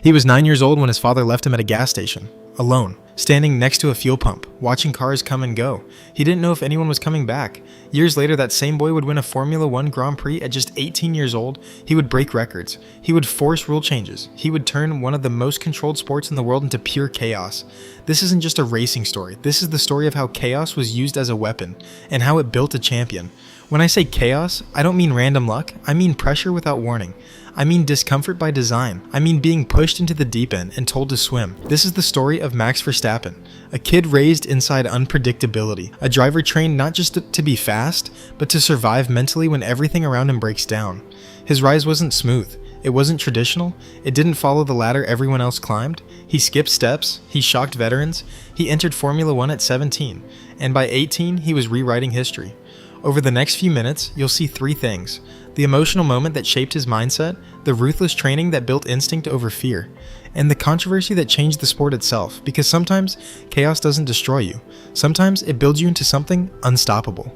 He was 9 years old when his father left him at a gas station, alone, standing next to a fuel pump, watching cars come and go. He didn't know if anyone was coming back. Years later, that same boy would win a Formula 1 Grand Prix at just 18 years old. He would break records. He would force rule changes. He would turn one of the most controlled sports in the world into pure chaos. This isn't just a racing story. This is the story of how chaos was used as a weapon, and how it built a champion. When I say chaos, I don't mean random luck. I mean pressure without warning. I mean discomfort by design. I mean being pushed into the deep end and told to swim. This is the story of Max Verstappen, a kid raised inside unpredictability, a driver trained not just to be fast, but to survive mentally when everything around him breaks down. His rise wasn't smooth. It wasn't traditional. It didn't follow the ladder everyone else climbed. He skipped steps. He shocked veterans. He entered Formula 1 at 17, and by 18, he was rewriting history. Over the next few minutes, you'll see three things: the emotional moment that shaped his mindset, the ruthless training that built instinct over fear, and the controversy that changed the sport itself, because sometimes chaos doesn't destroy you. Sometimes it builds you into something unstoppable.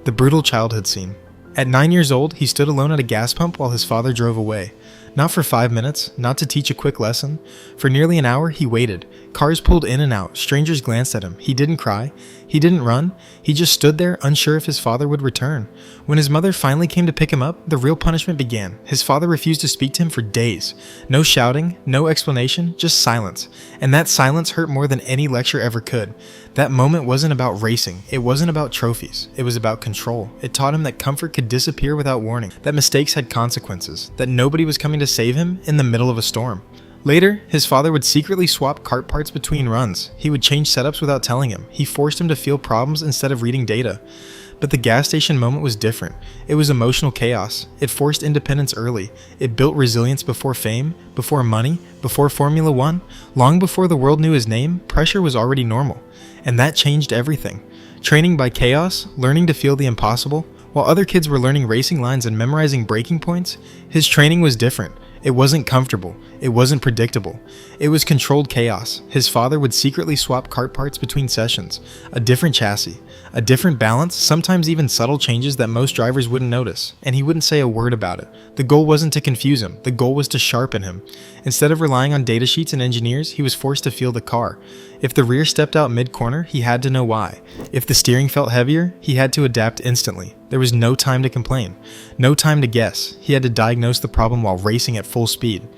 The brutal childhood scene. At 9 years old, he stood alone at a gas pump while his father drove away. Not for 5 minutes, not to teach a quick lesson. For nearly an hour, he waited. Cars pulled in and out, strangers glanced at him. He didn't cry. He didn't run. He just stood there, unsure if his father would return. When his mother finally came to pick him up, the real punishment began. His father refused to speak to him for days. No shouting, no explanation, just silence. And that silence hurt more than any lecture ever could. That moment wasn't about racing. It wasn't about trophies. It was about control. It taught him that comfort could disappear without warning, that mistakes had consequences, that nobody was coming to save him in the middle of a storm. Later, his father would secretly swap kart parts between runs. He would change setups without telling him. He forced him to feel problems instead of reading data. But the gas station moment was different. It was emotional chaos. It forced independence early. It built resilience before fame, before money, before Formula 1. Long before the world knew his name, pressure was already normal. And that changed everything. Training by chaos, learning to feel the impossible. While other kids were learning racing lines and memorizing braking points, his training was different. It wasn't comfortable. It wasn't predictable. It was controlled chaos. His father would secretly swap kart parts between sessions. A different chassis, a different balance, sometimes even subtle changes that most drivers wouldn't notice, and he wouldn't say a word about it. The goal wasn't to confuse him. The goal was to sharpen him. Instead of relying on data sheets and engineers, he was forced to feel the car. If the rear stepped out mid-corner, he had to know why. If the steering felt heavier, he had to adapt instantly. There was no time to complain, no time to guess. He had to diagnose the problem while racing at full speed.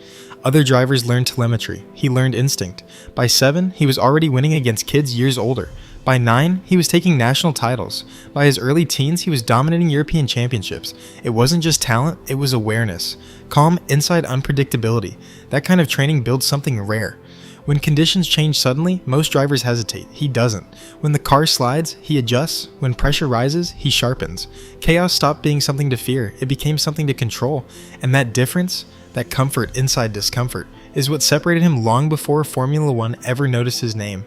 Other drivers learned telemetry. He learned instinct. By 7, he was already winning against kids years older. By 9, he was taking national titles. By his early teens, he was dominating European championships. It wasn't just talent, it was awareness. Calm, inside unpredictability. That kind of training builds something rare. When conditions change suddenly, most drivers hesitate. He doesn't. When the car slides, he adjusts. When pressure rises, he sharpens. Chaos stopped being something to fear. It became something to control. And that difference, that comfort inside discomfort, is what separated him long before Formula 1 ever noticed his name.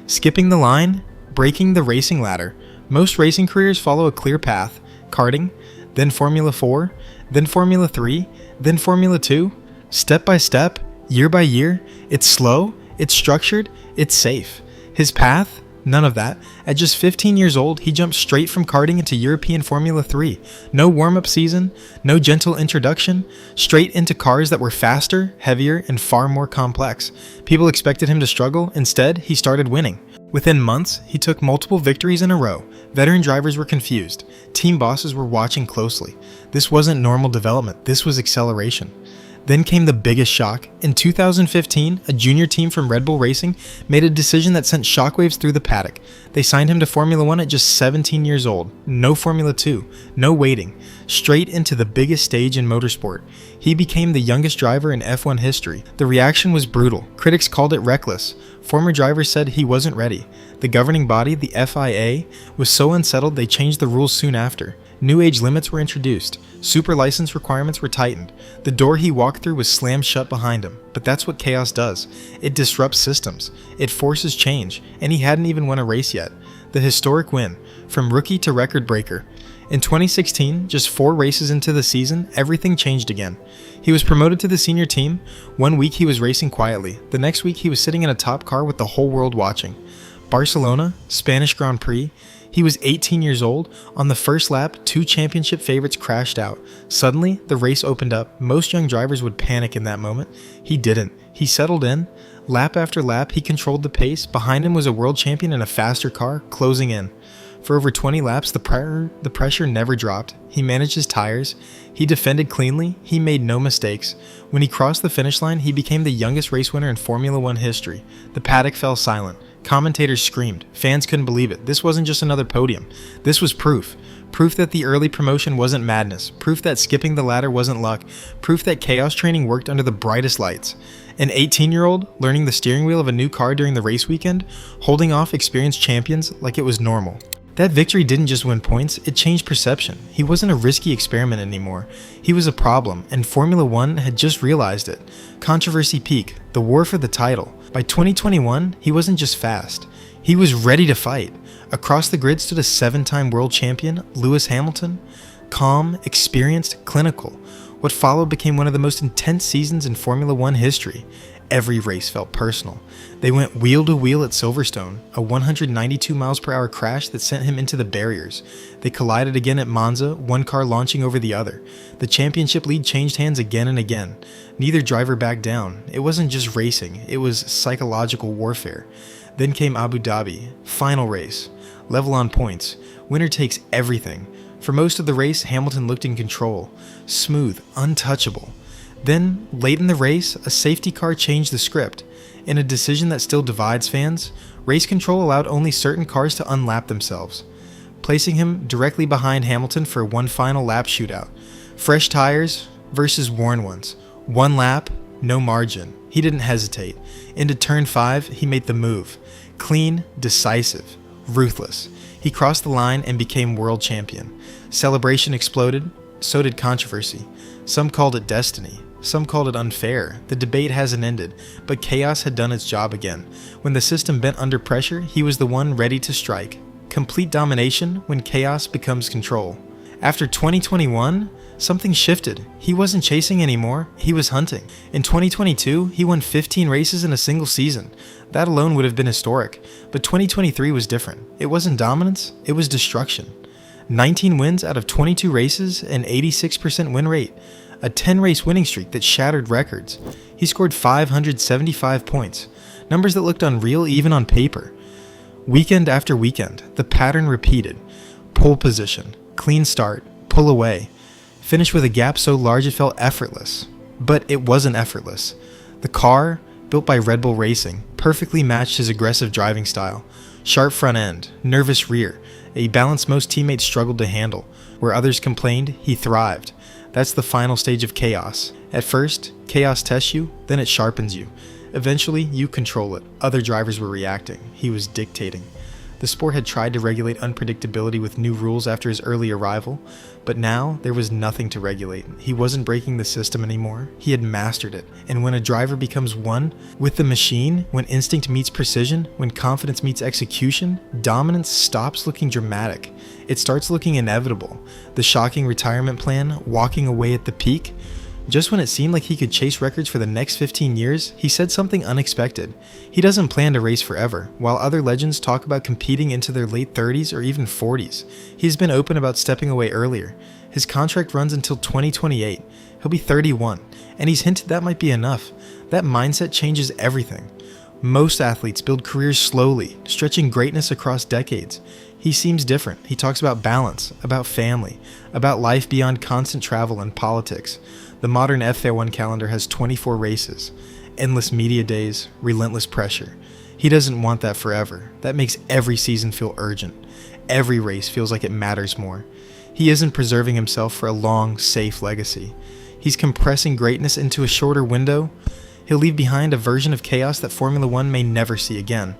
Skipping the line, breaking the racing ladder. Most racing careers follow a clear path. Karting, then Formula 4, then Formula 3, then Formula 2. Step by step, year by year. It's slow, it's structured, it's safe. His path? None of that. At just 15 years old, he jumped straight from karting into European Formula 3. No warm-up season, no gentle introduction, straight into cars that were faster, heavier, and far more complex. People expected him to struggle. Instead, he started winning. Within months, he took multiple victories in a row. Veteran drivers were confused. Team bosses were watching closely. This wasn't normal development, this was acceleration. Then came the biggest shock. In 2015, a junior team from Red Bull Racing made a decision that sent shockwaves through the paddock. They signed him to Formula 1 at just 17 years old. No Formula 2, no waiting. Straight into the biggest stage in motorsport. He became the youngest driver in F1 history. The reaction was brutal. Critics called it reckless. Former drivers said he wasn't ready. The governing body, the FIA, was so unsettled they changed the rules soon after. New age limits were introduced. Super license requirements were tightened. The door he walked through was slammed shut behind him. But that's what chaos does. It disrupts systems. It forces change. And he hadn't even won a race yet. The historic win, from rookie to record breaker. In 2016, just 4 races into the season, everything changed again. He was promoted to the senior team. One week he was racing quietly. The next week he was sitting in a top car with the whole world watching. Barcelona, Spanish Grand Prix. He was 18 years old. On the first lap, 2 championship favorites crashed out. Suddenly, the race opened up. Most young drivers would panic in that moment. He didn't. He settled in. Lap after lap, he controlled the pace. Behind him was a world champion in a faster car, closing in. For over 20 laps, the pressure never dropped. He managed his tires. He defended cleanly. He made no mistakes. When he crossed the finish line, he became the youngest race winner in Formula One history. The paddock fell silent. Commentators screamed. Fans couldn't believe it. This wasn't just another podium. This was proof. Proof that the early promotion wasn't madness. Proof that skipping the ladder wasn't luck. Proof that chaos training worked under the brightest lights. An 18-year-old learning the steering wheel of a new car during the race weekend, holding off experienced champions like it was normal. That victory didn't just win points, it changed perception. He wasn't a risky experiment anymore. He was a problem, and Formula One had just realized it. Controversy peak, the war for the title. By 2021, he wasn't just fast. He was ready to fight. Across the grid stood a 7-time world champion, Lewis Hamilton. Calm, experienced, clinical. What followed became one of the most intense seasons in Formula One history. Every race felt personal. They went wheel to wheel at Silverstone, a 192 miles per hour crash that sent him into the barriers. They collided again at Monza, one car launching over the other. The championship lead changed hands again and again. Neither driver backed down. It wasn't just racing, it was psychological warfare. Then came Abu Dhabi, final race. Level on points. Winner takes everything. For most of the race, Hamilton looked in control. Smooth, untouchable. Then, late in the race, a safety car changed the script. In a decision that still divides fans, race control allowed only certain cars to unlap themselves, placing him directly behind Hamilton for one final lap shootout. Fresh tires versus worn ones. One lap, no margin. He didn't hesitate. Into turn 5, he made the move. Clean, decisive, ruthless. He crossed the line and became world champion. Celebration exploded, so did controversy. Some called it destiny. Some called it unfair. The debate hasn't ended, but chaos had done its job again. When the system bent under pressure, he was the one ready to strike. Complete domination when chaos becomes control. After 2021, something shifted. He wasn't chasing anymore, he was hunting. In 2022, he won 15 races in a single season. That alone would have been historic. But 2023 was different. It wasn't dominance, it was destruction. 19 wins out of 22 races, an 86% win rate. A 10-race winning streak that shattered records. He scored 575 points, numbers that looked unreal even on paper. Weekend after weekend, the pattern repeated. Pole position, clean start, pull away. Finish with a gap so large it felt effortless. But it wasn't effortless. The car, built by Red Bull Racing, perfectly matched his aggressive driving style. Sharp front end, nervous rear, a balance most teammates struggled to handle. Where others complained, he thrived. That's the final stage of chaos. At first, chaos tests you, then it sharpens you. Eventually, you control it. Other drivers were reacting. He was dictating. The sport had tried to regulate unpredictability with new rules after his early arrival, but now there was nothing to regulate. He wasn't breaking the system anymore. He had mastered it. And when a driver becomes one with the machine, when instinct meets precision, when confidence meets execution, dominance stops looking dramatic. It starts looking inevitable. The shocking retirement plan, walking away at the peak. Just when it seemed like he could chase records for the next 15 years, he said something unexpected. He doesn't plan to race forever. While other legends talk about competing into their late 30s or even 40s, he's been open about stepping away earlier. His contract runs until 2028. He'll be 31, and he's hinted that might be enough. That mindset changes everything. Most athletes build careers slowly, stretching greatness across decades. He seems different. He talks about balance, about family, about life beyond constant travel and politics. The modern F1 calendar has 24 races, endless media days, relentless pressure. He doesn't want that forever. That makes every season feel urgent. Every race feels like it matters more. He isn't preserving himself for a long, safe legacy. He's compressing greatness into a shorter window. He'll leave behind a version of chaos that Formula One may never see again.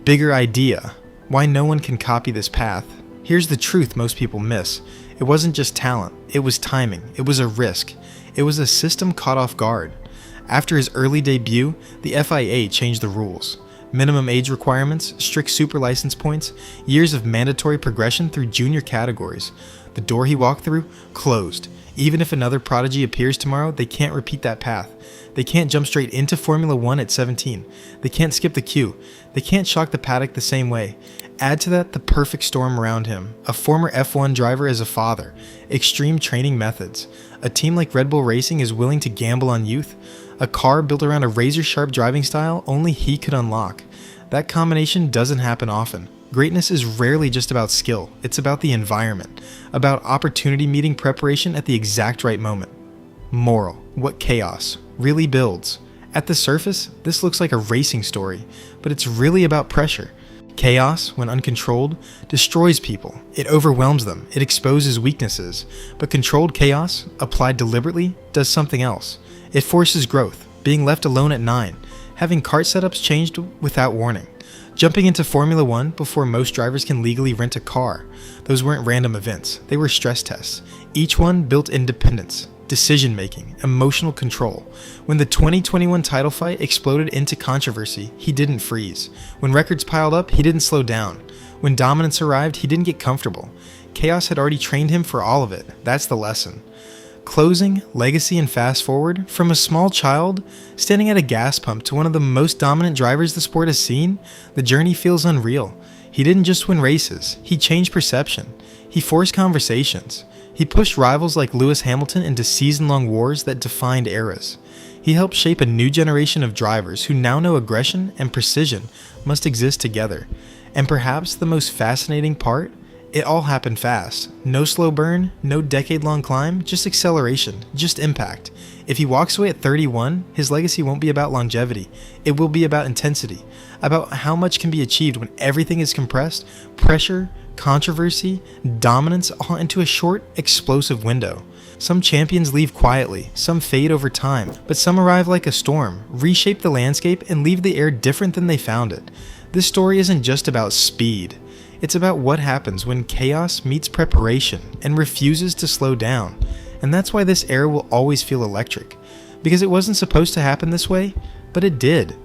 Bigger idea. Why no one can copy this path. Here's the truth most people miss. It wasn't just talent. It was timing. It was a risk. It was a system caught off guard. After his early debut, the FIA changed the rules. Minimum age requirements, strict super license points, years of mandatory progression through junior categories. The door he walked through closed. Even if another prodigy appears tomorrow, they can't repeat that path. They can't jump straight into Formula 1 at 17. They can't skip the queue. They can't shock the paddock the same way. Add to that the perfect storm around him, a former F1 driver as a father, extreme training methods. A team like Red Bull Racing is willing to gamble on youth. A car built around a razor-sharp driving style only he could unlock. That combination doesn't happen often. Greatness is rarely just about skill, it's about the environment, about opportunity meeting preparation at the exact right moment. Moral: what chaos really builds. At the surface, this looks like a racing story, but it's really about pressure. Chaos, when uncontrolled, destroys people. It overwhelms them. It exposes weaknesses. But controlled chaos, applied deliberately, does something else. It forces growth, being left alone at 9, having kart setups changed without warning, jumping into Formula 1 before most drivers can legally rent a car. Those weren't random events. They were stress tests. Each one built independence, decision-making, emotional control. When the 2021 title fight exploded into controversy, he didn't freeze. When records piled up, he didn't slow down. When dominance arrived, he didn't get comfortable. Chaos had already trained him for all of it. That's the lesson. Closing, legacy, and fast forward, from a small child standing at a gas pump to one of the most dominant drivers the sport has seen, the journey feels unreal. He didn't just win races, he changed perception. He forced conversations. He pushed rivals like Lewis Hamilton into season-long wars that defined eras. He helped shape a new generation of drivers who now know aggression and precision must exist together. And perhaps the most fascinating part? It all happened fast. No slow burn, no decade-long climb, just acceleration, just impact. If he walks away at 31, his legacy won't be about longevity. It will be about intensity, about how much can be achieved when everything is compressed, pressure, controversy, dominance, all into a short, explosive window. Some champions leave quietly, some fade over time, but some arrive like a storm, reshape the landscape, and leave the air different than they found it. This story isn't just about speed. It's about what happens when chaos meets preparation and refuses to slow down. And that's why this era will always feel electric. Because it wasn't supposed to happen this way, but it did.